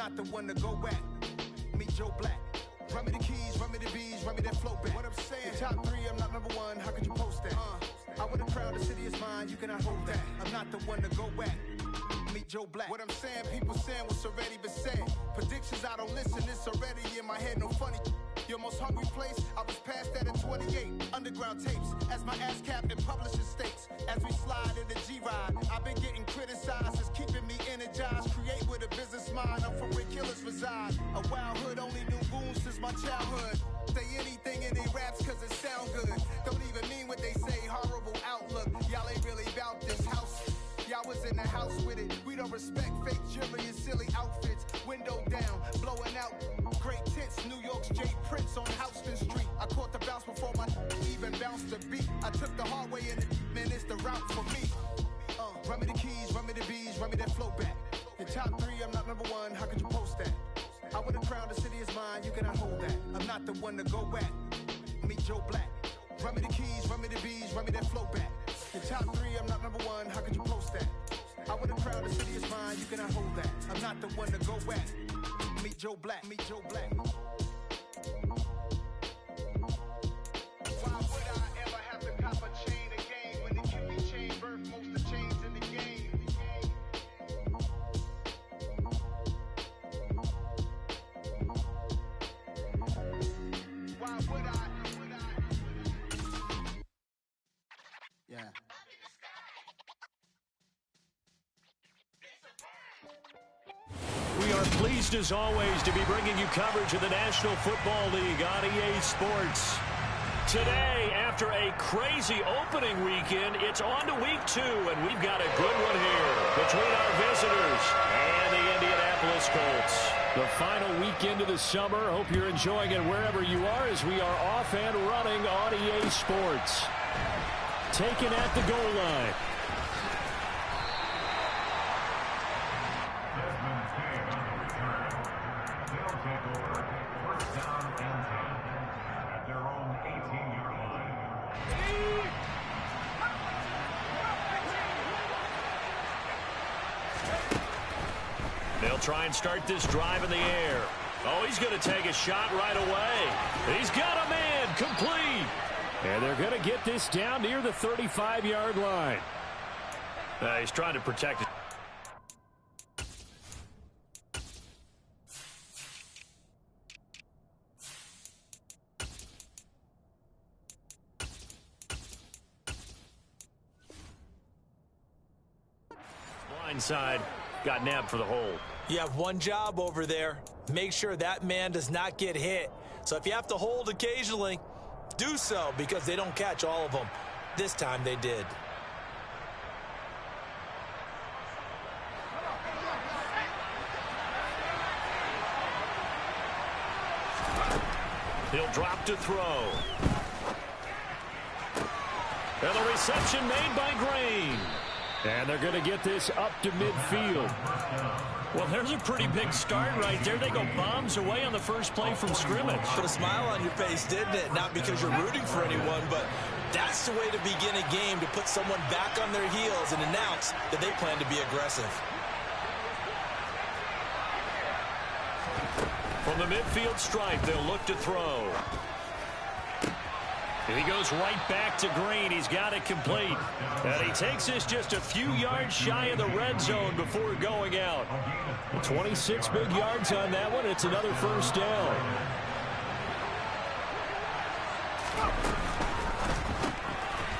not the one to go back. Meet Joe Black. Run me the keys, run me the bees, run me that flow back. What I'm saying, top 3, I'm not number 1. How could you post that? I would have crowned the city is mine, you cannot hold that. I'm not the one to go back. Meet Joe Black. What I'm saying, people saying what's already been said. Predictions, I don't listen, it's already in my head, no funny. Your most hungry place, I was past that at 28. Underground tapes, as my ass captain publishing states. As we slide in the G-Ride, I've been getting criticized, it's keeping me energized. Create with a business mind, I'm from where killers reside. A wild hood, only knew goons since my childhood. Say anything in they raps cause it sound good. Don't even mean what they say, horrible outlook. Y'all ain't really about this house. Y'all was in the house with it. We don't respect fake jewelry and silly outfits. Window down, blowing out. Great tits, New York's J. Prince on Houston Street. I caught the bounce before my even bounced the beat. I took the hard way in it, man, it's the route for me. Run me the keys, run me the bees, run me that flow back. In top 3, I'm not number 1, how could you post that? I would have crowned the city is mine, you cannot hold that. I'm not the one to go back. Meet Joe Black. Run me the keys, run me the bees, run me that flow back. In top 3, I'm not number 1, how could you post that? I would have crowned the city is mine, you cannot hold that. I'm not the one to go back. Meet Joe Black, meet Joe Black. Why would I ever have to cop a chain again when the QB chain birth most of the chains in the game? Why would I? Yeah. We are pleased as always to be bringing you coverage of the National Football League on EA Sports. Today, after a crazy opening weekend, it's on to week 2, and we've got a good one here between our visitors and the Indianapolis Colts. The final weekend of the summer. Hope you're enjoying it wherever you are as we are off and running on EA Sports. Taken at the goal line. They'll try and start this drive in the air. Oh, he's going to take a shot right away. He's got a man complete. And they're going to get this down near the 35-yard line. He's trying to protect it. Blindside. Got nabbed for the hold. You have one job over there. Make sure that man does not get hit. So if you have to hold occasionally, do so because they don't catch all of them. This time they did. He'll drop to throw. And the reception made by Green. And they're going to get this up to midfield. Well, there's a pretty big start right there. They go bombs away on the first play from scrimmage. Put a smile on your face, didn't it? Not because you're rooting for anyone, but that's the way to begin a game, to put someone back on their heels and announce that they plan to be aggressive. From the midfield stripe, they'll look to throw. He goes right back to Green. He's got it complete. And he takes this just a few yards shy of the red zone before going out. 26 big yards on that one. It's another first down.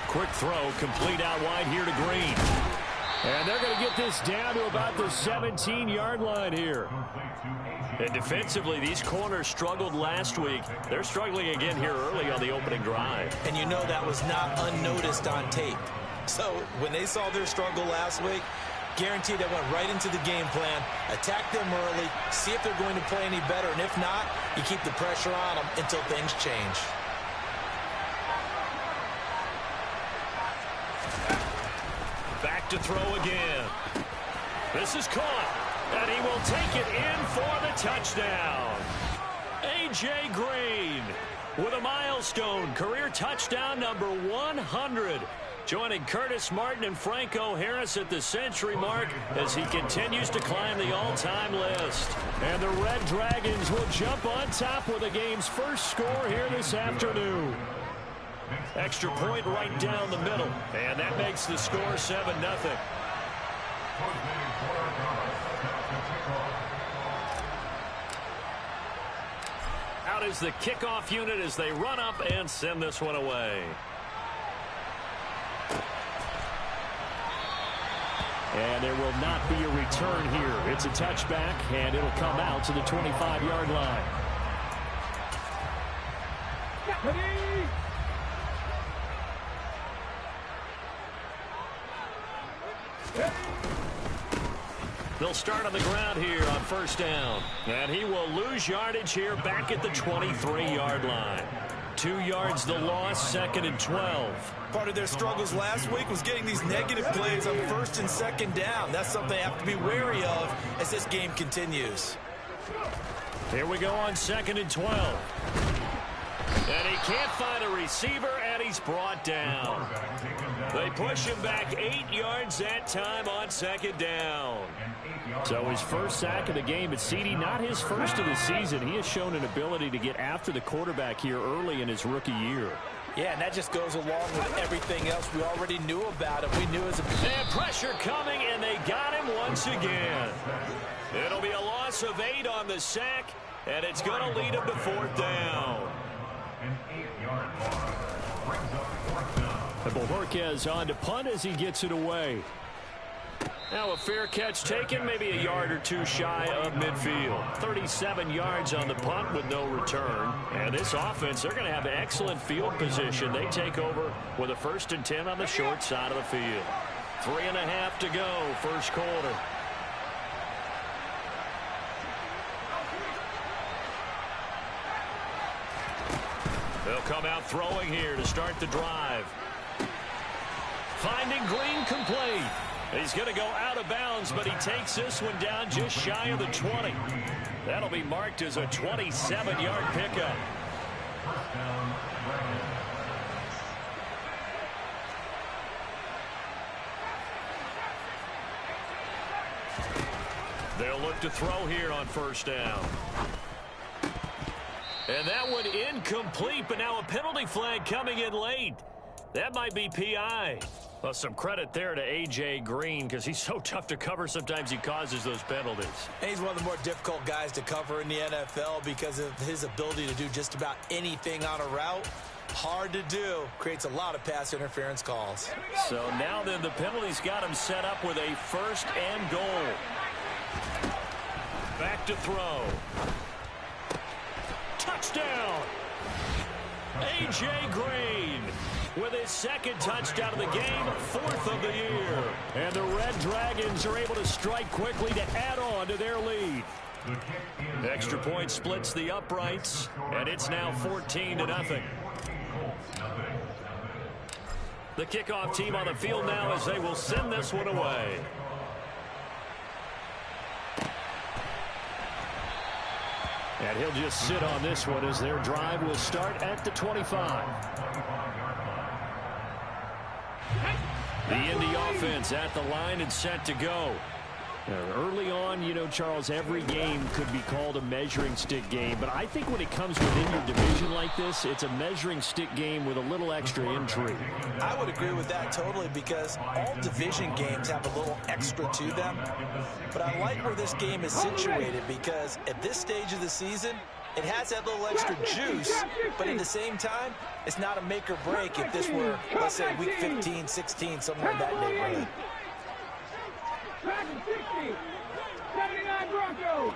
Quick throw, complete out wide here to Green. And they're going to get this down to about the 17-yard line here. And defensively, these corners struggled last week. They're struggling again here early on the opening drive. And you know that was not unnoticed on tape. So when they saw their struggle last week, guaranteed they went right into the game plan, attack them early, see if they're going to play any better, and if not, you keep the pressure on them until things change. Back to throw again. This is caught. And he will take it in for the touchdown. A.J. Green with a milestone career touchdown number 100. joining Curtis Martin and Franco Harris at the century mark as he continues to climb the all-time list. And the Red Dragons will jump on top with the game's first score here this afternoon. Extra point right down the middle, and that makes the score 7-0. Out is the kickoff unit as they run up and send this one away. And there will not be a return here. It's a touchback, and it'll come out to the 25-yard line. They'll start on the ground here on first down. And he will lose yardage here back at the 23-yard line. 2 yards the loss, 2nd and 12. Part of their struggles last week was getting these negative plays on 1st and 2nd down. That's something they have to be wary of as this game continues. Here we go on 2nd and 12. And he can't find a receiver, and he's brought down. They push him back 8 yards that time on 2nd down. So his first sack of the game at CD, not his first of the season. He has shown an ability to get after the quarterback here early in his rookie year. Yeah, and that just goes along with everything else we already knew about him. We knew as a... And pressure coming, and they got him once again. It'll be a loss of 8 on the sack, and it's going to lead him to 4th down. Bohorquez on to punt as he gets it away. Now a fair catch taken, maybe a yard or two shy of midfield. 37 yards on the punt with no return. And this offense, they're going to have excellent field position. They take over with a 1st and 10 on the short side of the field. 3.5 to go, first quarter. They'll come out throwing here to start the drive. Finding Green complete. He's going to go out of bounds, but he takes this one down just shy of the 20. That'll be marked as a 27-yard pickup. They'll look to throw here on 1st down. And that one incomplete, but now a penalty flag coming in late. That might be PI. Well, some credit there to A.J. Green because he's so tough to cover. Sometimes he causes those penalties. And he's one of the more difficult guys to cover in the NFL because of his ability to do just about anything on a route. Hard to do. Creates a lot of pass interference calls. So now then the penalties got him set up with a 1st and goal. Back to throw. Touchdown! A.J. Green with his 2nd touchdown of the game, 4th of the year. And the Red Dragons are able to strike quickly to add on to their lead. Extra point splits the uprights, and it's now 14-0. The kickoff team on the field now as they will send this one away. And he'll just sit on this one as their drive will start at the 25. The Indy offense at the line and set to go. Early on, you know, Charles, every game could be called a measuring stick game. But I think when it comes within your division like this, it's a measuring stick game with a little extra intrigue. I would agree with that totally because all division games have a little extra to them. But I like where this game is situated because at this stage of the season, it has that little extra juice, but at the same time, it's not a make or break if this were, let's say, week 15, 16, somewhere in that neighborhood. 79 Broncos.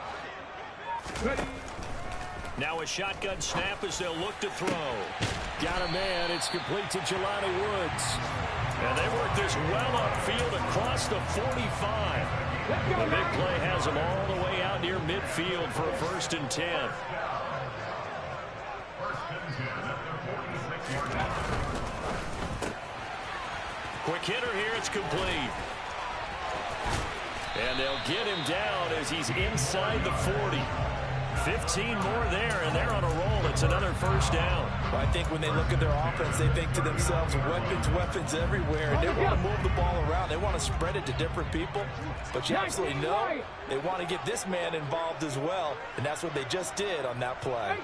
Now a shotgun snap as they'll look to throw. Got a man. It's complete to Jelani Woods. And they work this well upfield across the 45. The big play has them all the way out near midfield for a 1st and 10. Quick hitter here. It's complete. And they'll get him down as he's inside the 40. 15 more there, and they're on a roll. It's another 1st down. Well, I think when they look at their offense, they think to themselves, weapons, weapons everywhere, and they want to move the ball around. They want to spread it to different people, but you absolutely know they want to get this man involved as well, and that's what they just did on that play.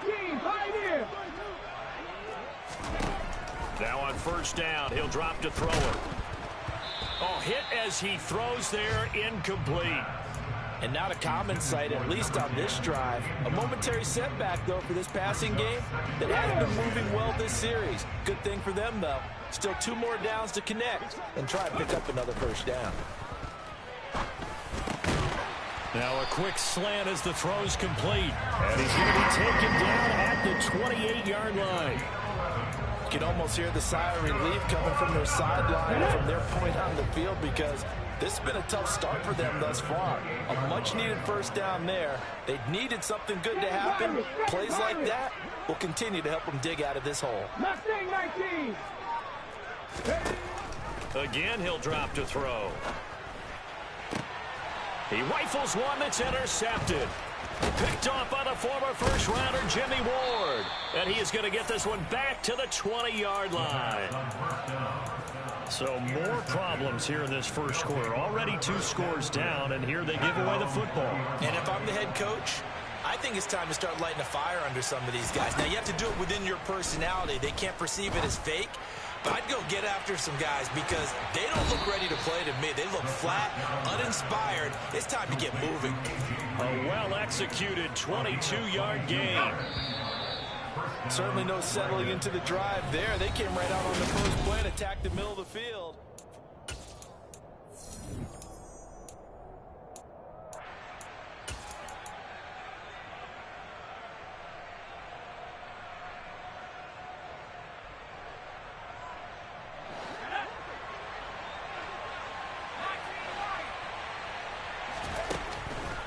Now on first down, he'll drop to throw it. Oh, hit as he throws there, incomplete. And not a common sight, at least on this drive. A momentary setback, though, for this passing game that hasn't been moving well this series. Good thing for them, though. Still 2 more downs to connect and try and pick up another first down. Now a quick slant as the throw's complete. And he's going to be taken down at the 28-yard line. You can almost hear the sigh of relief coming from their sideline from their point on the field, because this has been a tough start for them thus far. A much-needed first down there. They needed something good to happen. Plays like that will continue to help them dig out of this hole. Again, he'll drop to throw. He rifles one that's intercepted. Picked off by the former first-rounder Jimmy Ward. And he is going to get this one back to the 20-yard line. So more problems here in this first quarter. Already 2 scores down, and here they give away the football. And if I'm the head coach, I think it's time to start lighting a fire under some of these guys. Now, you have to do it within your personality. They can't perceive it as fake. But I'd go get after some guys because they don't look ready to play to me. They look flat, uninspired. It's time to get moving. A well-executed 22-yard gain. Certainly no settling into the drive there. They came right out on the first play and attacked the middle of the field.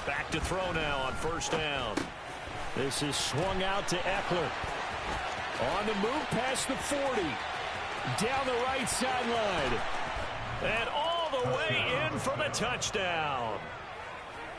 Back to throw now on first down. This is swung out to Eckler. On the move past the 40. Down the right sideline. And all the way in for the touchdown.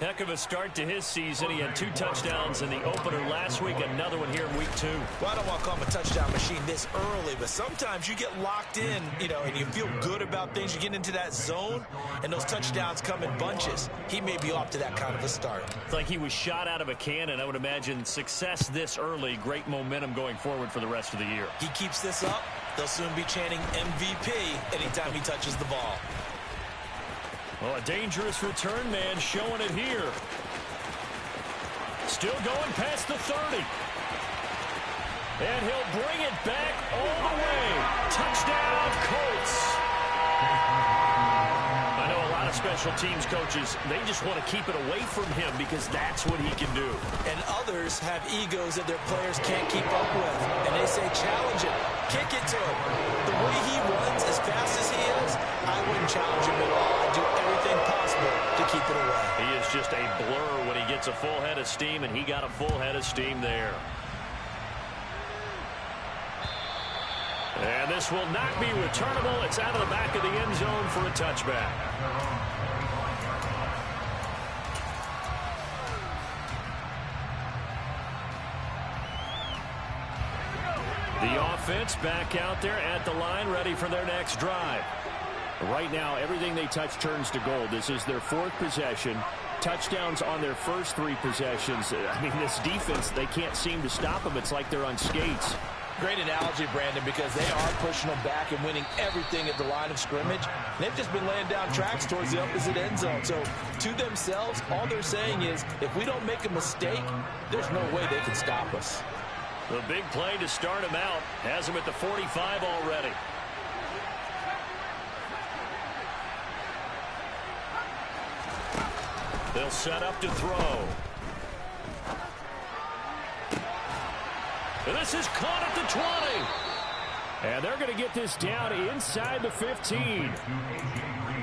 Heck of a start to his season. He had 2 touchdowns in the opener last week. Another one here in week 2. Well, I don't want to call him a touchdown machine this early, but sometimes you get locked in, and you feel good about things. You get into that zone, and those touchdowns come in bunches. He may be off to that kind of a start. It's like he was shot out of a cannon. I would imagine success this early. Great momentum going forward for the rest of the year. He keeps this up, they'll soon be chanting MVP anytime he touches the ball. Well, a dangerous return man showing it here. Still going past the 30. And he'll bring it back all the way. Touchdown, Colts. I know a lot of special teams coaches, they just want to keep it away from him because that's what he can do. And others have egos that their players can't keep up with. And they say, challenge it. Kick it to him. The way he runs as fast as he is, I wouldn't challenge him at all. I'd do everything possible to keep it away. He is just a blur when he gets a full head of steam, and he got a full head of steam there. And this will not be returnable. It's out of the back of the end zone for a touchback. The offense back out there at the line, ready for their next drive. Right now, everything they touch turns to gold. This is their 4th possession. Touchdowns on their first 3 possessions. I mean, this defense, they can't seem to stop them. It's like they're on skates. Great analogy, Brandon, because they are pushing them back and winning everything at the line of scrimmage. They've just been laying down tracks towards the opposite end zone. So, to themselves, all they're saying is, if we don't make a mistake, there's no way they can stop us. The big play to start him out has him at the 45 already. They'll set up to throw. This is caught at the 20. And they're going to get this down inside the 15.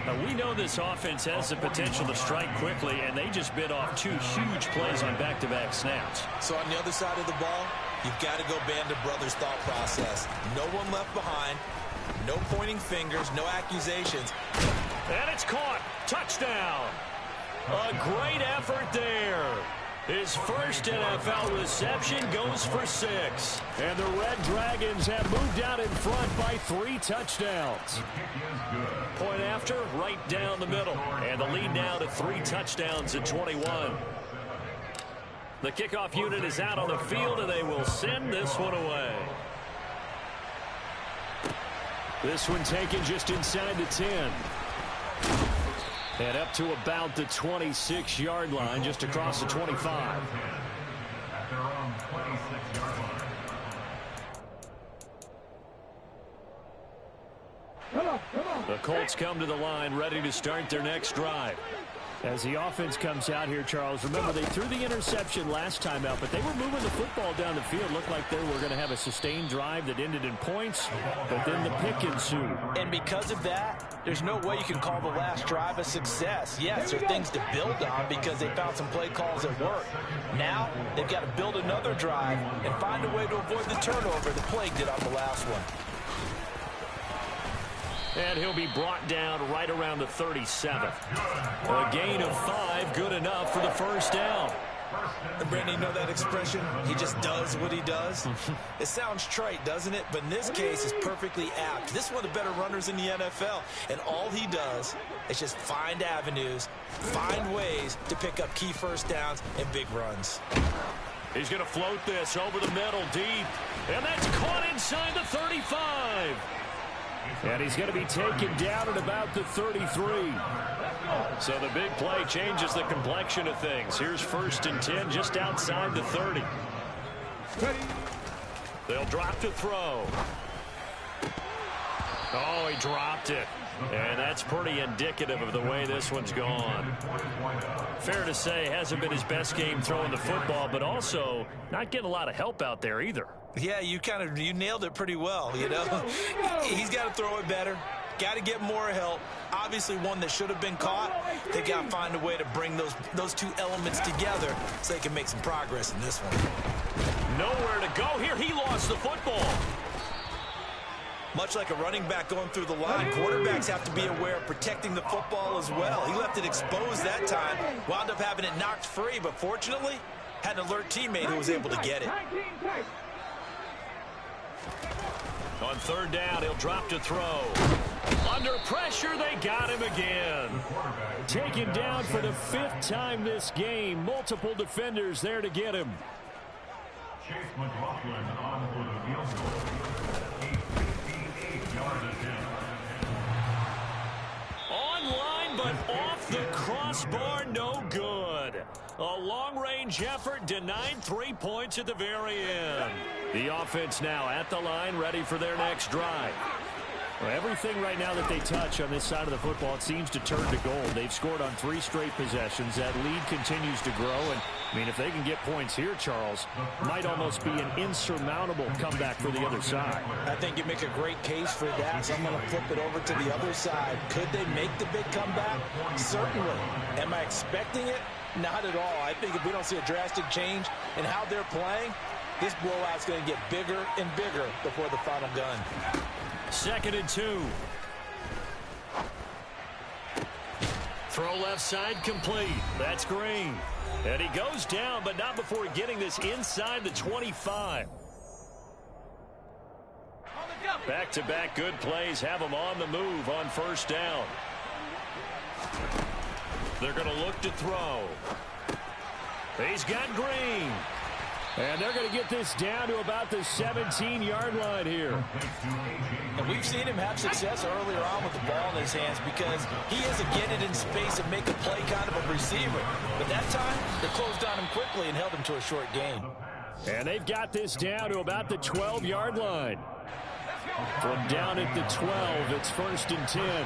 Now, we know this offense has the potential to strike quickly, and they just bit off 2 huge plays on back-to-back snaps. So on the other side of the ball, you've got to go Band of Brothers thought process. No one left behind, no pointing fingers, no accusations. And it's caught. Touchdown. A great effort there. His first NFL reception goes for 6. And the Red Dragons have moved out in front by 3 touchdowns. Point after, right down the middle. And the lead now to 3 touchdowns at 21. The kickoff unit is out on the field, and they will send this one away. This one taken just inside the 10. And up to about the 26-yard line, just across the 25. The Colts come to the line, ready to start their next drive. As the offense comes out here, Charles, remember they threw the interception last time out, but they were moving the football down the field. Looked like they were going to have a sustained drive that ended in points, but then the pick ensued. And because of that, there's no way you can call the last drive a success. Yes, there are things to build on because they found some play calls that work. Now, they've got to build another drive and find a way to avoid the turnover that plagued it on the last one. And he'll be brought down right around the 37th. A gain of 5, good enough for the first down. And Brandon, you know that expression? He just does what he does. It sounds trite, doesn't it? But in this case, it's perfectly apt. This is one of the better runners in the NFL. And all he does is just find avenues, find ways to pick up key first downs and big runs. He's going to float this over the middle deep. And that's caught inside the 35. And he's going to be taken down at about the 33. So the big play changes the complexion of things. Here's 1st and 10 just outside the 30. They'll drop to throw. Oh, he dropped it. And that's pretty indicative of the way this one's gone. Fair to say, hasn't been his best game throwing the football, but also not getting a lot of help out there either. Yeah, you nailed it pretty well, you know. He's got to throw it better. Got to get more help. Obviously one that should have been caught. They got to find a way to bring those two elements together so they can make some progress in this one. Nowhere to go here. He lost the football. Much like a running back going through the line, quarterbacks have to be aware of protecting the football as well. He left it exposed that time, wound up having it knocked free, but fortunately had an alert teammate who was able to get it. On 3rd down, he'll drop to throw. Under pressure, they got him again. Taken down for the 5th time this game. Multiple defenders there to get him. Chase McLaughlin on for the field goal. 8 yards attempt. Online, but off the crossbar, no good. A long-range effort denied 3 points at the very end. The offense now at the line, ready for their next drive. Well, everything right now that they touch on this side of the football, it seems to turn to gold. They've scored on 3 straight possessions. That lead continues to grow. And, I mean, if they can get points here, Charles, might almost be an insurmountable comeback for the other side. I think you make a great case for that. So I'm going to flip it over to the other side. Could they make the big comeback? Certainly. Am I expecting it? Not at all. I think if we don't see a drastic change in how they're playing, this blowout's going to get bigger and bigger before the final gun. 2nd and 2. Throw left side complete. That's Green. And he goes down, but not before getting this inside the 25. Back-to-back good plays have him on the move on 1st down. They're going to look to throw. He's got Green. And they're going to get this down to about the 17-yard line here. And we've seen him have success earlier on with the ball in his hands because he is a get it in space and make a play kind of a receiver. But that time, they closed on him quickly and held him to a short gain. And they've got this down to about the 12-yard line. From down at the 12, it's 1st and 10.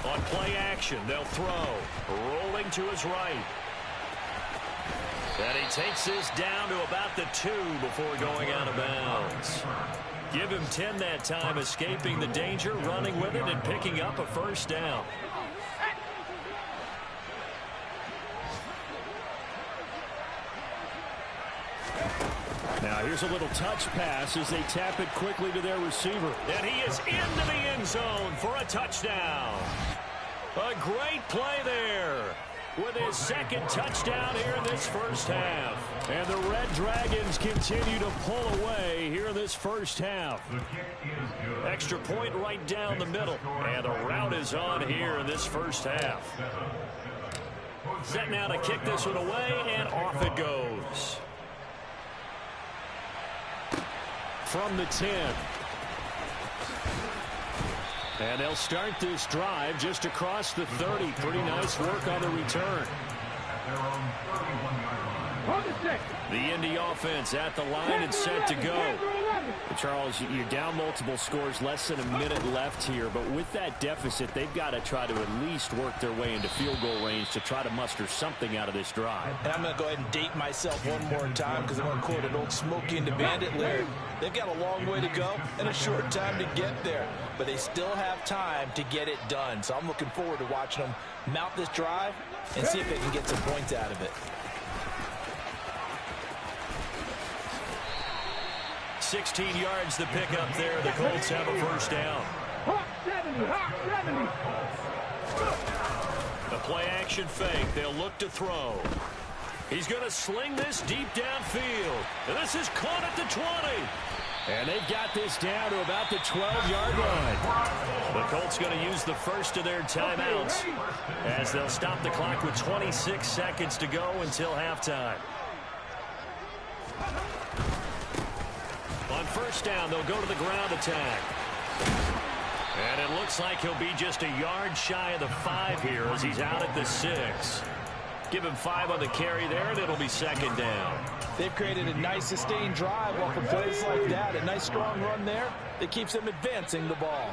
On play action, they'll throw. Rolling to his right. And he takes this down to about the 2 before going out of bounds. Give him 10 that time, escaping the danger, running with it, and picking up a 1st down. Now here's a little touch pass as they tap it quickly to their receiver. And he is into the end zone for a touchdown. A great play there with his second touchdown here in this first half. And the Red Dragons continue to pull away here in this first half. Extra point right down the middle. And the route is on here in this first half. Set now to kick this one away, and off it goes. From the 10. And they'll start this drive just across the 30. Pretty nice work on the return. The Indy offense at the line and set to go. Charles, you're down multiple scores, less than a minute left here. But with that deficit, they've got to try to at least work their way into field goal range to try to muster something out of this drive. And I'm going to go ahead and date myself one more time because I'm going to quote an old Smokey and the Bandit lyric. They've got a long way to go and a short time to get there. But they still have time to get it done. So I'm looking forward to watching them mount this drive and see if they can get some points out of it. 16 yards to pick up there. The Colts have a first down. Hawk 70, Hawk 70. The play action fake. They'll look to throw. He's going to sling this deep downfield. And this is caught at the 20. And they've got this down to about the 12-yard line. The Colts going to use the first of their timeouts as they'll stop the clock with 26 seconds to go until halftime. On first down, they'll go to the ground attack. And it looks like he'll be just a yard shy of the 5 here as he's out at the 6. Give him 5 on the carry there, and it'll be second down. They've created a nice sustained drive off of plays like that. A nice strong run there that keeps them advancing the ball.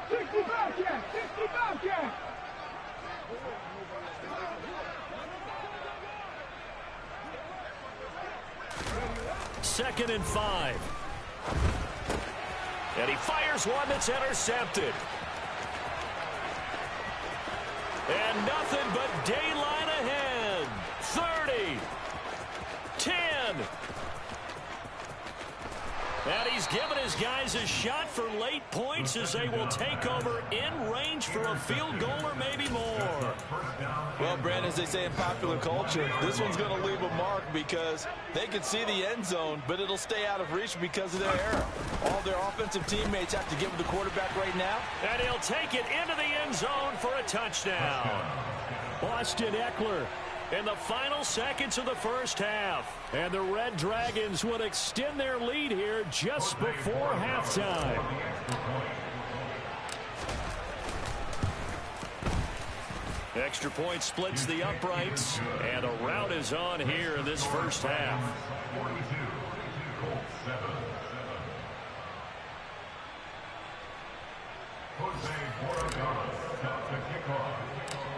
60 Bobcat, 60 Bobcat. Second and 5. And he fires one that's intercepted. And nothing but daylight ahead. 30. 10. And he's given his guys a shot for late points as they will take over in range for a field goal or maybe more. Well, Brandon, as they say in popular culture, this one's going to leave a mark because they can see the end zone, but it'll stay out of reach because of their error. All their offensive teammates have to give the quarterback right now. And he'll take it into the end zone for a touchdown. Austin Eckler in the final seconds of the first half. And the Red Dragons would extend their lead here just before halftime. Extra point splits the uprights, and a route is on here in this first half.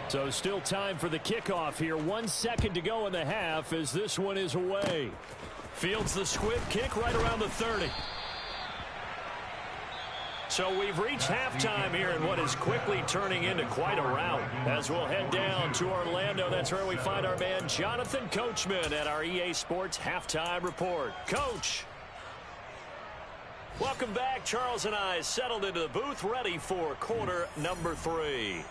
So still time for the kickoff here. 1 second to go in the half as this one is away. Fields the squib kick right around the 30. So we've reached halftime here in what is quickly turning into quite a rout. As we'll head down to Orlando, that's where we find our man Jonathan Coachman at our EA Sports Halftime Report. Coach. Welcome back. Charles and I settled into the booth ready for quarter number 3.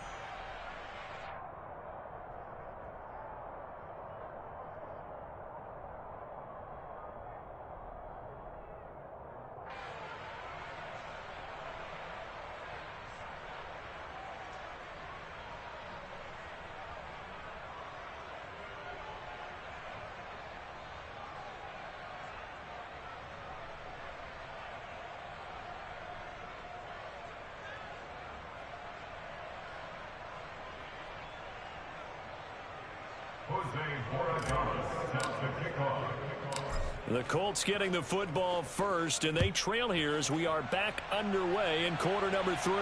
The Colts getting the football first, and they trail here as we are back underway in quarter number 3.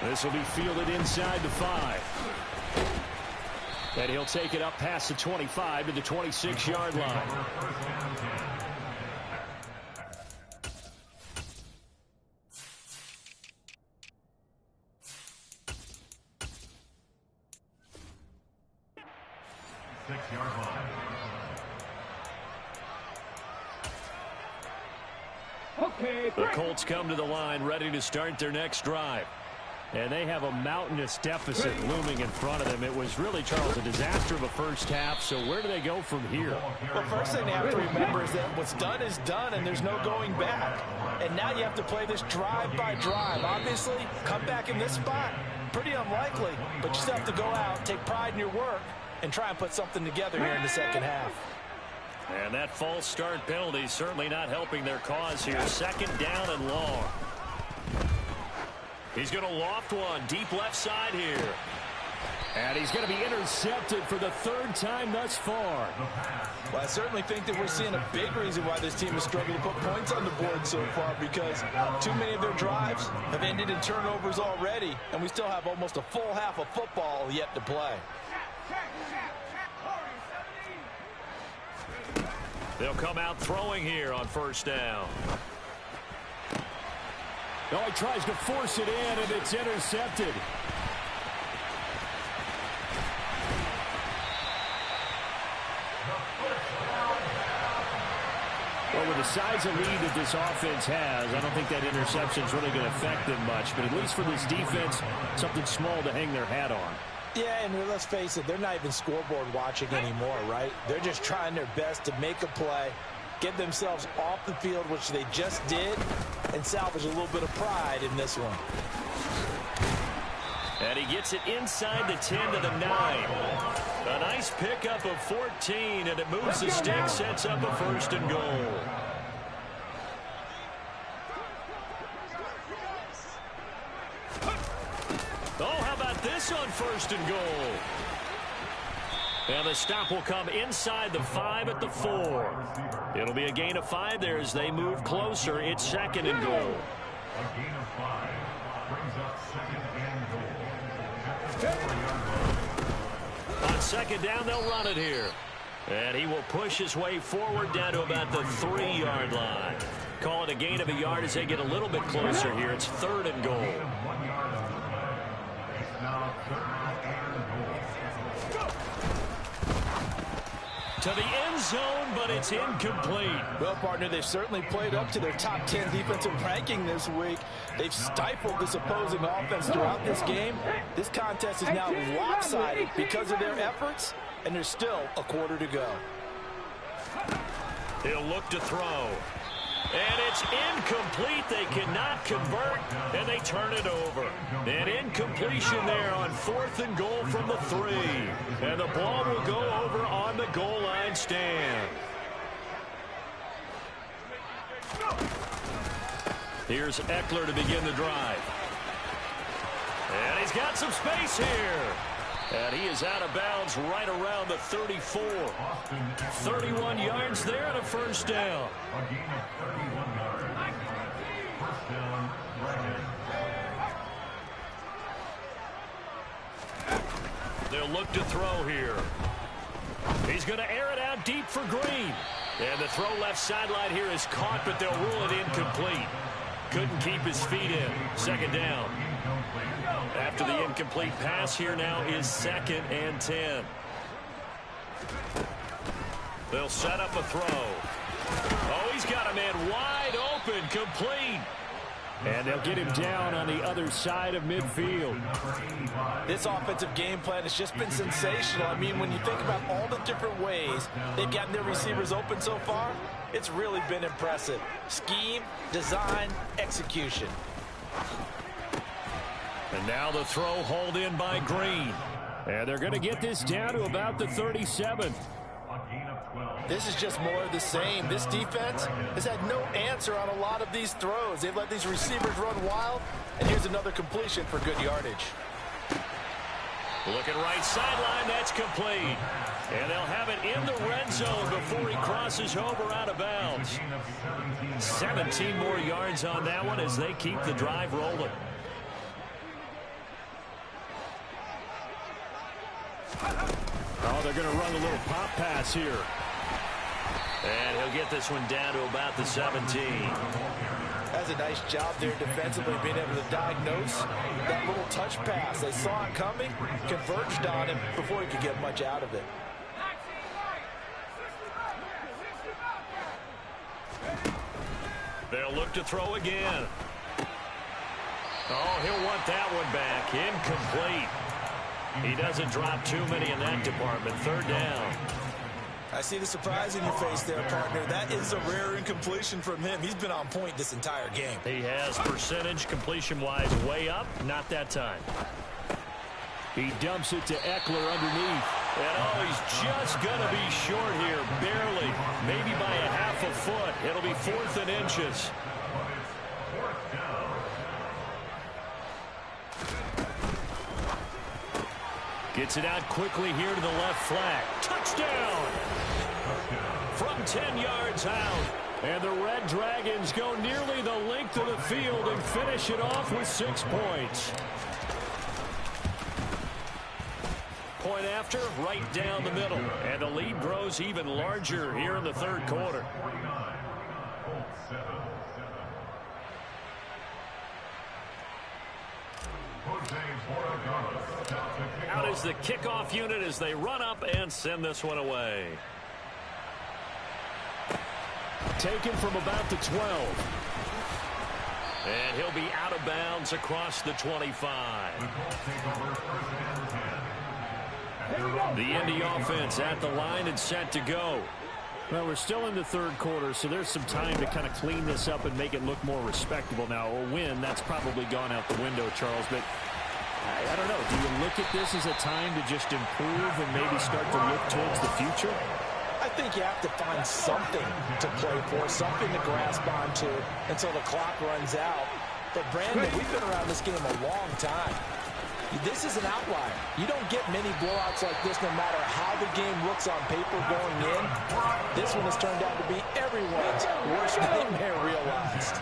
This will be fielded inside the 5. And he'll take it up past the 25 to the 26-yard line. Okay, The Colts come to the line ready to start their next drive. And they have a mountainous deficit looming in front of them. It was really, Charles, a disaster of a first half. So where do they go from here? Well, first thing they have to remember is that what's done is done, and there's no going back. And now you have to play this drive by drive. Obviously, come back in this spot, pretty unlikely. But you still have to go out, take pride in your work, and try and put something together here in the second half. And that false start penalty certainly not helping their cause here. Second down and long. He's going to loft one deep left side here. And he's going to be intercepted for the third time thus far. Well, I certainly think that we're seeing a big reason why this team has struggled to put points on the board so far, because too many of their drives have ended in turnovers already, and we still have almost a full half of football yet to play. They'll come out throwing here on first down. Oh, he tries to force it in, and it's intercepted. Well, with the size of lead that this offense has, I don't think that interception is really going to affect them much. But at least for this defense, something small to hang their hat on. Yeah, and let's face it, they're not even scoreboard watching anymore, right? They're just trying their best to make a play, get themselves off the field, which they just did, and salvage a little bit of pride in this one. And he gets it inside the 10 to the 9. A nice pickup of 14, and it moves the stick, sets up a first and goal. Oh, how about this on first and goal? And the stop will come inside the 5 at the 4. It'll be a gain of 5 there as they move closer. It's second and goal. A gain of 5 brings up second and goal. On second down, they'll run it here. And he will push his way forward down to about the 3-yard line. Call it a gain of a yard as they get a little bit closer here. It's third and goal. 1 yard on the play. It's now third and goal. To the end zone, but it's incomplete. Well, partner, they've certainly played up to their top 10 defensive ranking this week. They've stifled this opposing offense throughout this game. This contest is now lopsided because of their efforts, and there's still a quarter to go. He'll look to throw. And it's incomplete. They cannot convert, and they turn it over. An incompletion there on fourth and goal from the 3. And the ball will go over on the goal line stand. Here's Eckler to begin the drive. And he's got some space here. And he is out of bounds right around the 34. 31 yards there and a first down. A gain of 31 yards. First down, right. They'll look to throw here. He's going to air it out deep for Green. And the throw left sideline here is caught, but they'll rule it incomplete. Couldn't keep his feet in. Second down. After the incomplete pass, here now is second and 10. They'll set up a throw. Oh, he's got a man wide open, complete. And they'll get him down on the other side of midfield. This offensive game plan has just been sensational. I mean, when you think about all the different ways they've gotten their receivers open so far, it's really been impressive. Scheme, design, execution. And now the throw hauled in by Green. And they're going to get this down to about the 37. This is just more of the same. This defense has had no answer on a lot of these throws. They've let these receivers run wild, and here's another completion for good yardage. Looking right sideline, that's complete. And they'll have it in the red zone before he crosses over out of bounds. 17 more yards on that one as they keep the drive rolling. Oh, they're going to run a little pop pass here. And he'll get this one down to about the 17. That's a nice job there defensively, being able to diagnose that little touch pass. They saw it coming, converged on him before he could get much out of it. They'll look to throw again. Oh, he'll want that one back. Incomplete. He doesn't drop too many in that department. Third down. I see the surprise in your face there, partner. That is a rare incompletion from him. He's been on point this entire game. He has percentage completion-wise way up. Not that time. He dumps it to Eckler underneath. And oh, he's just going to be short here. Barely. Maybe by a half a foot. It'll be 4th and inches. Gets it out quickly here to the left flat. Touchdown! From 10 yards out. And the Red Dragons go nearly the length of the field and finish it off with 6 points. Point after, right down the middle. And the lead grows even larger here in the third quarter. Out is the kickoff unit as they run up and send this one away. Taken from about the 12. And he'll be out of bounds across the 25. The Indy offense at the line and set to go. Well, we're still in the third quarter, so there's some time to kind of clean this up and make it look more respectable. Now, a win, that's probably gone out the window, Charles, but I don't know. Do you look at this as a time to just improve and maybe start to look towards the future? I think you have to find something to play for, something to grasp onto until the clock runs out. But, Brandon, we've been around this game a long time. This is an outlier. You don't get many blowouts like this no matter how the game looks on paper going in. This one has turned out to be everyone's worst nightmare realized.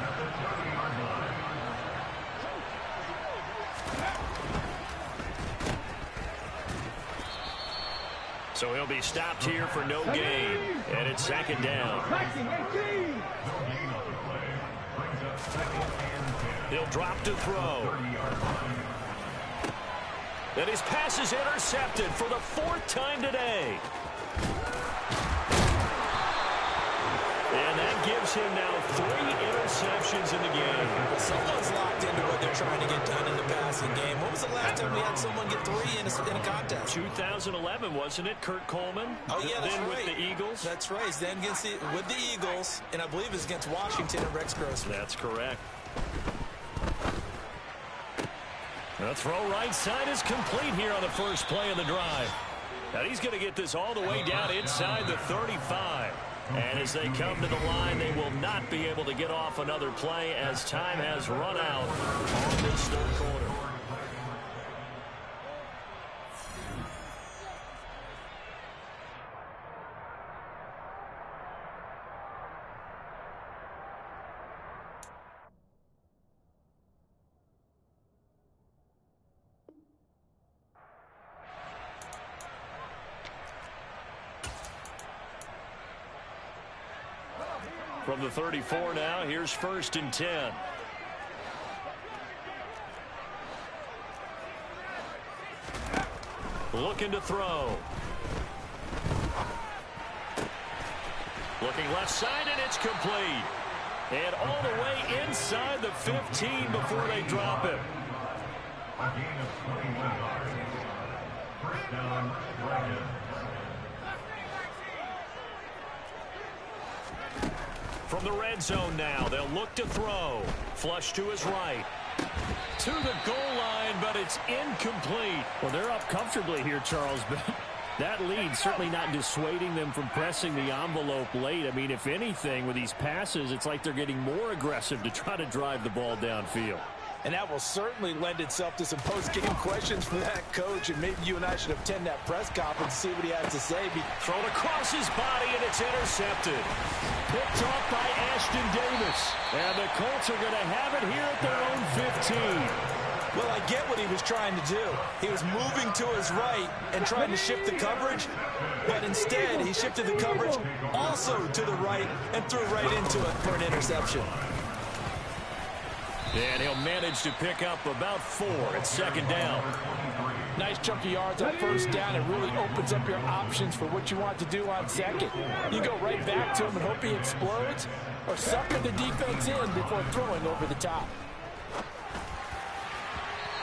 So he'll be stopped here for no gain. And it's second down. He'll drop to throw. And his pass is intercepted for the 4th time today. And that gives him now 3 interceptions in the game. Someone's locked into what they're trying to get done in the passing game. When was the last time we had someone get 3 in a contest? 2011, wasn't it? Kurt Coleman? Oh, yeah, that's then right. with the Eagles? That's right. Then with the Eagles, and I believe it's against Washington and Rex Grossman. That's correct. The throw right side is complete here on the first play of the drive. Now he's going to get this all the way down inside the 35. And as they come to the line, they will not be able to get off another play as time has run out on this third quarter. From the 34 now, here's 1st and 10. Looking to throw. Looking left side, and it's complete. And all the way inside the 15 before they drop it. A gain of 21 yards. First down, Dragons. From the red zone now, they'll look to throw. Flush to his right. To the goal line, but it's incomplete. Well, they're up comfortably here, Charles, but that lead certainly not dissuading them from pressing the envelope late. I mean, if anything, with these passes, it's like they're getting more aggressive to try to drive the ball downfield. And that will certainly lend itself to some post-game questions for that coach, and maybe you and I should attend that press conference and see what he has to say. Thrown across his body, and it's intercepted. Picked off by Ashton Davis. And the Colts are going to have it here at their own 15. Well, I get what he was trying to do. He was moving to his right and trying to shift the coverage, but instead he shifted the coverage also to the right and threw right into it for an interception. And he'll manage to pick up about 4 at second down. Nice chunk of yards on first down. It really opens up your options for what you want to do on second. You go right back to him and hope he explodes, or sucker the defense in before throwing over the top.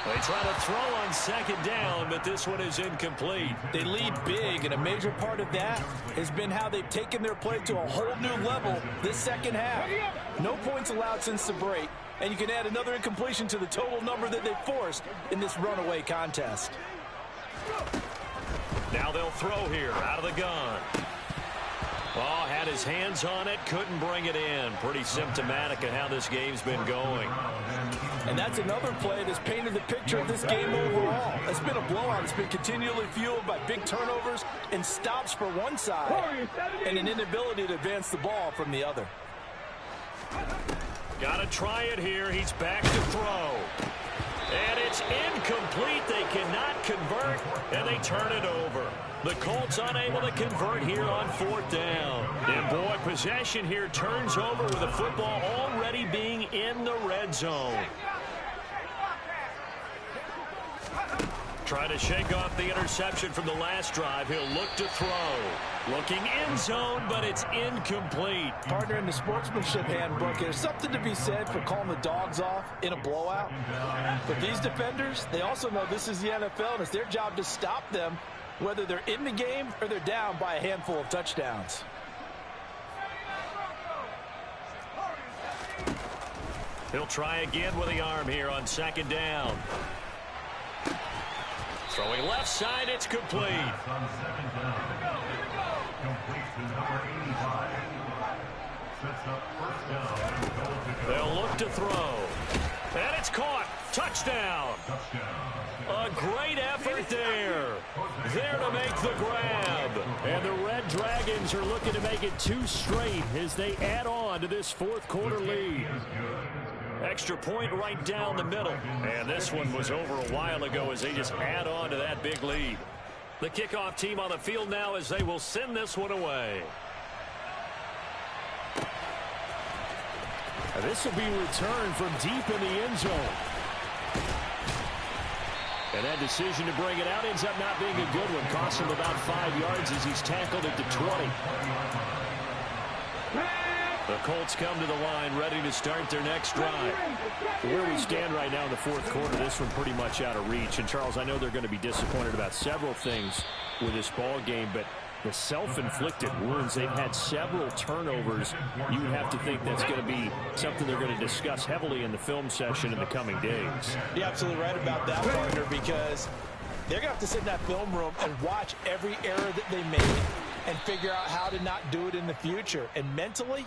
They try to throw on second down, but this one is incomplete. They lead big, and a major part of that has been how they've taken their play to a whole new level this second half. No points allowed since the break, and you can add another incompletion to the total number that they forced in this runaway contest. Now they'll throw here out of the gun. Oh, had his hands on it, couldn't bring it in. Pretty symptomatic of how this game's been going. And that's another play that's painted the picture of this game overall. It's been a blowout. It's been continually fueled by big turnovers and stops for one side and an inability to advance the ball from the other. Got to try it here. He's back to throw. And it's incomplete. They cannot convert, and they turn it over. The Colts unable to convert here on fourth down. And, boy, possession here turns over with the football already being in the red zone. Trying to shake off the interception from the last drive. He'll look to throw. Looking end zone, but it's incomplete. Partner, in the sportsmanship handbook, there's something to be said for calling the dogs off in a blowout. But these defenders, they also know this is the NFL, and it's their job to stop them, whether they're in the game or they're down by a handful of touchdowns. He'll try again with the arm here on second down. Throwing left side, it's complete. On second down. Complete to number 85. Sets up first down and goal to go. They'll look to throw. And it's caught. Touchdown. A great effort there. There to make the grab. And the Red Dragons are looking to make it 2 straight as they add on to this fourth quarter lead. Extra point right down the middle. And this one was over a while ago as they just add on to that big lead. The kickoff team on the field now as they will send this one away. And this will be returned from deep in the end zone. And that decision to bring it out ends up not being a good one. Costs him about 5 yards as he's tackled at the 20. The Colts come to the line ready to start their next drive. Where we stand right now in the fourth quarter, this one pretty much out of reach. And, Charles, I know they're going to be disappointed about several things with this ball game, but the self-inflicted wounds, they've had several turnovers. You would have to think that's going to be something they're going to discuss heavily in the film session in the coming days. You're absolutely right about that, partner, because they're going to have to sit in that film room and watch every error that they made and figure out how to not do it in the future. And mentally,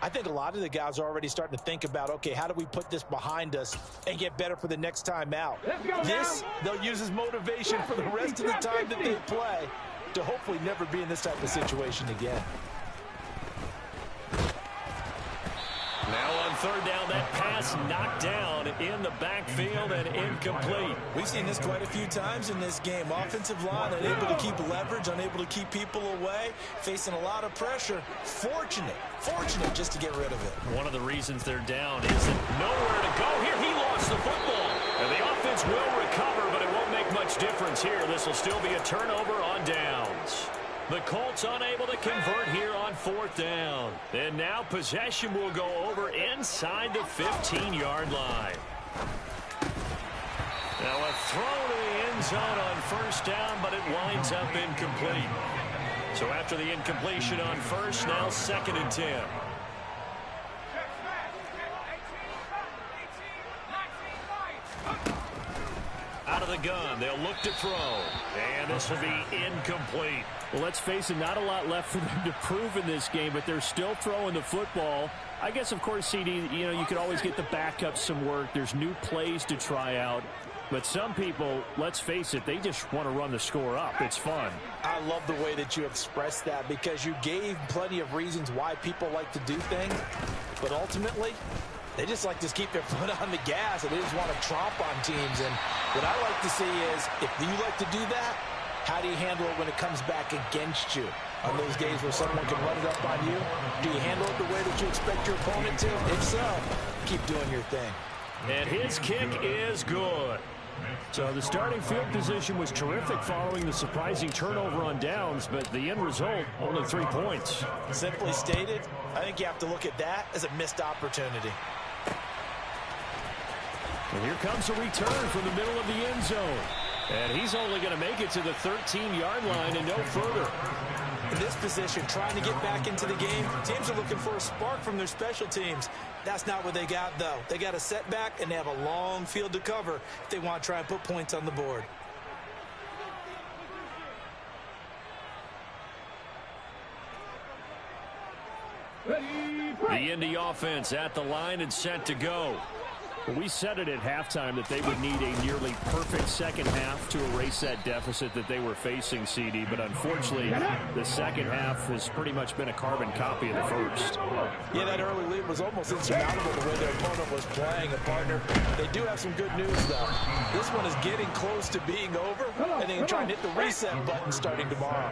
I think a lot of the guys are already starting to think about, okay, how do we put this behind us and get better for the next time out? This, they'll use as motivation for the rest of the time that they play to hopefully never be in this type of situation again. Now on third down, that pass knocked down in the backfield and incomplete. We've seen this quite a few times in this game. Offensive line unable to keep leverage, unable to keep people away, facing a lot of pressure. Fortunate just to get rid of it. One of the reasons they're down is that nowhere to go here. He lost the football. And the offense will recover, but it won't make much difference here. This will still be a turnover on downs. The Colts unable to convert here on fourth down. And now possession will go over inside the 15-yard line. Now a throw to the end zone on first down, but it winds up incomplete. So after the incompletion on first, now 2nd and 10. Out of the gun, they'll look to throw. And this will be incomplete. Well, let's face it, not a lot left for them to prove in this game, but they're still throwing the football. I guess, of course, CD, you could always get the backups some work. There's new plays to try out. But some people, let's face it, they just want to run the score up. It's fun. I love the way that you expressed that because you gave plenty of reasons why people like to do things. But ultimately, they just like to keep their foot on the gas, and they just want to tromp on teams. And what I like to see is, if you like to do that, how do you handle it when it comes back against you? On those days where someone can run it up on you, do you handle it the way that you expect your opponent to? If so, keep doing your thing. And his kick is good. So the starting field position was terrific following the surprising turnover on downs, but the end result, only 3 points. Simply stated, I think you have to look at that as a missed opportunity. And here comes a return from the middle of the end zone. And he's only going to make it to the 13-yard line and no further. In this position, trying to get back into the game, teams are looking for a spark from their special teams. That's not what they got, though. They got a setback, and they have a long field to cover if they want to try and put points on the board. The Indy offense at the line and set to go. We said it at halftime that they would need a nearly perfect second half to erase that deficit that they were facing, CD. But unfortunately, the second half has pretty much been a carbon copy of the first. Yeah, that early lead was almost insurmountable the way their opponent was playing, a partner. They do have some good news, though. This one is getting close to being over, and they can try and hit the reset button starting tomorrow.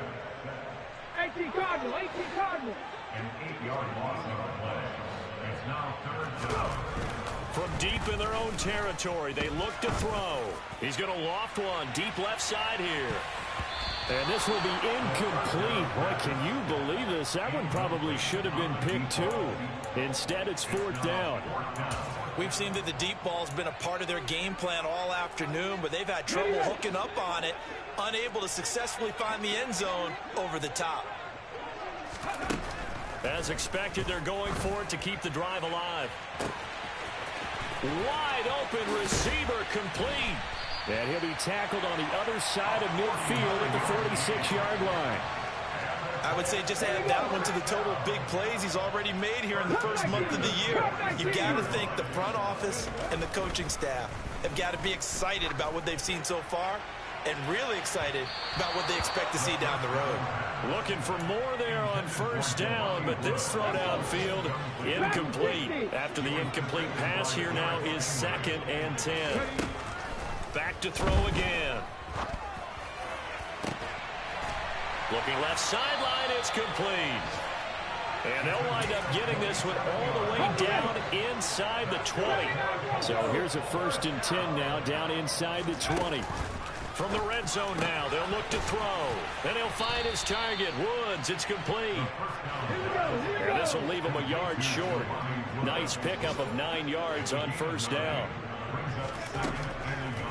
18 Cardinal, 18 Cardinal. An 8-yard loss on the play. It's now third down. From deep in their own territory, they look to throw. He's going to loft one deep left side here. And this will be incomplete. Boy, can you believe this? That one probably should have been picked too. Instead, it's fourth down. We've seen that the deep ball's been a part of their game plan all afternoon, but they've had trouble hooking up on it, unable to successfully find the end zone over the top. As expected, they're going for it to keep the drive alive. Wide open receiver complete. And he'll be tackled on the other side of midfield at the 46-yard line. I would say just add that one to the total big plays he's already made here in the first month of the year. You've got to think the front office and the coaching staff have got to be excited about what they've seen so far and really excited about what they expect to see down the road. Looking for more there on first down, but this throw downfield incomplete. After the incomplete pass, here now is 2nd and 10. Back to throw again. Looking left sideline, it's complete. And they'll wind up getting this one all the way down inside the 20. So here's a 1st and 10 now, down inside the 20. From the red zone now, they'll look to throw. And he'll find his target, Woods. It's complete. And this will leave him a yard short. Nice pickup of 9 yards on first down.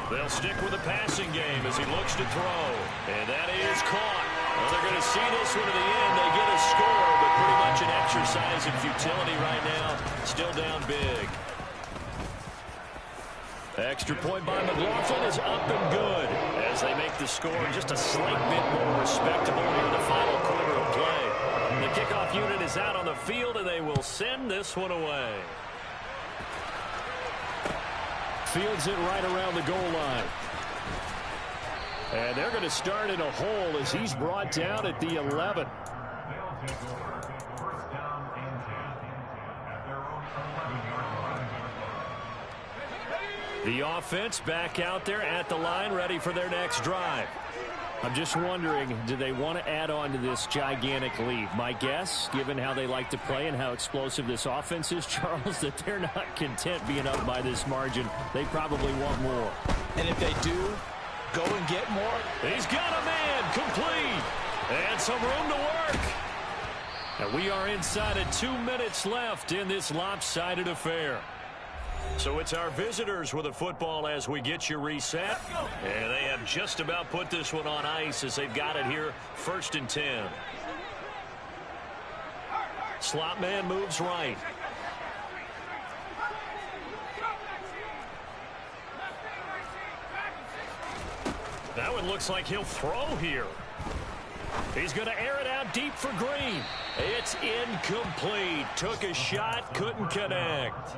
They'll stick with the passing game as he looks to throw. And that is caught. Well, they're going to see this one to the end. They get a score, but pretty much an exercise in futility right now. Still down big. Extra point by McLaughlin is up and good as they make the score just a slight bit more respectable here in the final quarter of play. The kickoff unit is out on the field, and they will send this one away. Fields it right around the goal line. And they're going to start in a hole as he's brought down at the 11. They'll take over 1st down and 10 at their own 11-yard line. The offense back out there at the line, ready for their next drive. I'm just wondering, do they want to add on to this gigantic lead? My guess, given how they like to play and how explosive this offense is, Charles, that they're not content being up by this margin. They probably want more. And if they do, go and get more. He's got a man complete. And some room to work. And we are inside of 2 minutes left in this lopsided affair. So it's our visitors with a football as we get you reset. And they have just about put this one on ice as they've got it here, 1st and 10. Slot man moves right. That one looks like he'll throw here. He's going to air it out deep for Green. It's incomplete. Took a shot, couldn't connect.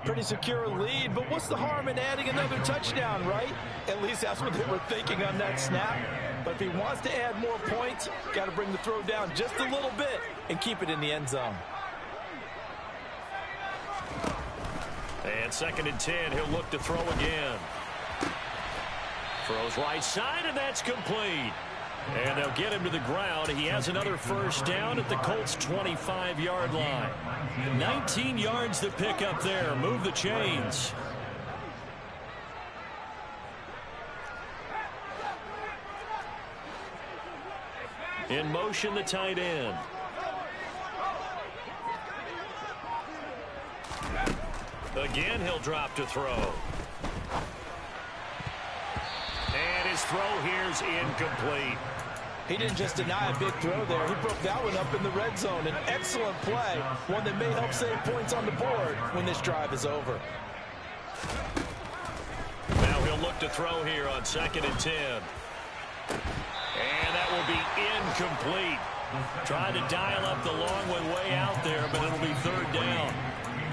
Pretty secure lead, but what's the harm in adding another touchdown, right? At least that's what they were thinking on that snap. But if he wants to add more points, got to bring the throw down just a little bit and keep it in the end zone. And 2nd and 10, he'll look to throw again. Throws right side, and that's complete. And they'll get him to the ground. He has another 1st down at the Colts' 25-yard line. 19 yards to pick up there. Move the chains. In motion, the tight end. Again, he'll drop to throw. And his throw here's incomplete. He didn't just deny a big throw there. He broke that one up in the red zone. An excellent play, one that may help save points on the board when this drive is over. Now he'll look to throw here on 2nd and 10. And that will be incomplete. Trying to dial up the long one way out there, but it'll be 3rd down.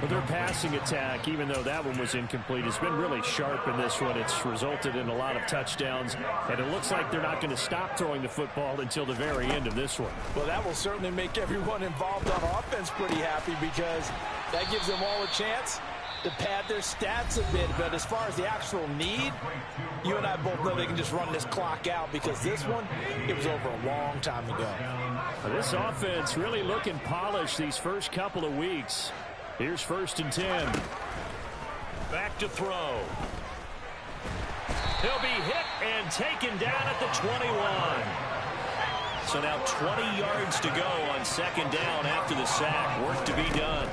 But their passing attack, even though that one was incomplete, has been really sharp in this one. It's resulted in a lot of touchdowns, and it looks like they're not going to stop throwing the football until the very end of this one. Well, that will certainly make everyone involved on offense pretty happy, because that gives them all a chance to pad their stats a bit. But as far as the actual need, you and I both know they can just run this clock out, because this one, it was over a long time ago. This offense really looking polished these first couple of weeks. Here's 1st and 10. Back to throw. He'll be hit and taken down at the 21. So now 20 yards to go on 2nd down after the sack. Work to be done.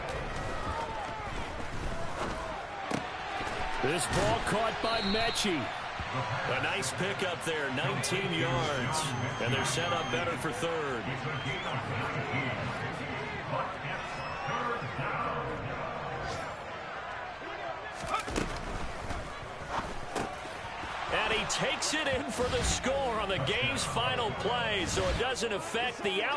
This ball caught by Mechie. A nice pickup there, 19 yards. And they're set up better for 3rd. And he takes it in for the score on the game's final play, so it doesn't affect the outcome.